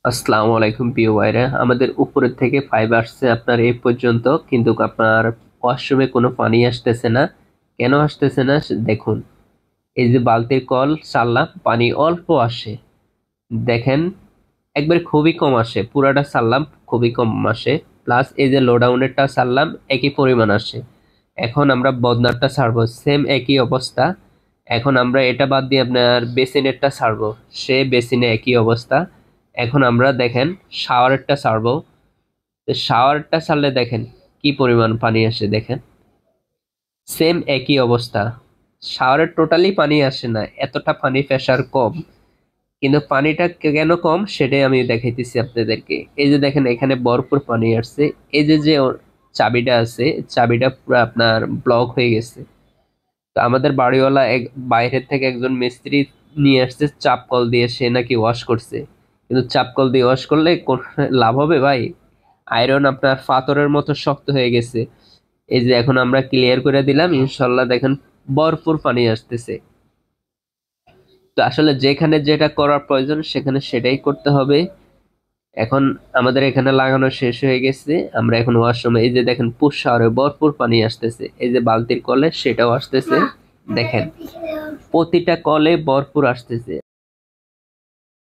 আসসালামু আলাইকুম প্রিয় ভাইরা, আমাদের উপরের থেকে ফাইভ আসছে আপনার এই পর্যন্ত, কিন্তু আপনার ওয়াশরুমে কোনো পানি আসতেছে না। কেন আসতেছে না দেখুন। এই যে বালতির কল চাললাম, পানি অল্প আসে। দেখেন, একবার খুবই কম আসে, পুরাটা চাললাম খুবই কম আসে। প্লাস এই যে লোডাউনেরটা চাললাম একই পরিমাণ আসে। এখন আমরা বদনারটা ছাড়বো, সেম একই অবস্থা। এখন আমরা এটা বাদ দিয়ে আপনার বেসিনেরটা ছাড়বো, সে বেসিনে একই অবস্থা। এখন আমরা দেখেন শাওয়ারেরটা ছাড়বো। তো শাওয়ারটা ছাড়লে দেখেন কি পরিমাণ পানি আসে, দেখেন সেম একই অবস্থা। শাওয়ারের টোটালি পানি আসে না, এতটা পানি প্রেশার কম। কিন্তু পানিটা কেন কম সেটাই আমি দেখাইতেছি আপনাদেরকে। এই যে দেখেন এখানে ভরপুর পানি আসছে। এই যে যে চাবিটা আছে, চাবিটা পুরো আপনার ব্লক হয়ে গেছে। তো আমাদের বাড়িওয়ালা বাইরের থেকে একজন মিস্ত্রি নিয়ে আসছে চাপ কল দিয়ে, সে নাকি ওয়াশ করছে। কিন্তু চাপ কল দিয়ে ওয়াশ করলে কোন লাভ হবে ভাই? আয়রন আপনার পাথরের মতো শক্ত হয়ে গেছে। এই যে এখন আমরা ক্লিয়ার করে দিলাম, ইনশাল্লাহ দেখেন ভরপুর পানি আসতেছে। তো আসলে যেখানে যেটা করার প্রয়োজন সেখানে সেটাই করতে হবে। এখন আমাদের এখানে লাগানো শেষ হয়ে গেছে, আমরা এখন ওয়াশরুমে এই যে দেখেন পুশ শাওয়ারে ভরপুর পানি আসতেছে। এই যে বালতির কলে সেটাও আসতেছে, দেখেন প্রতিটা কলে ভরপুর আসতেছে।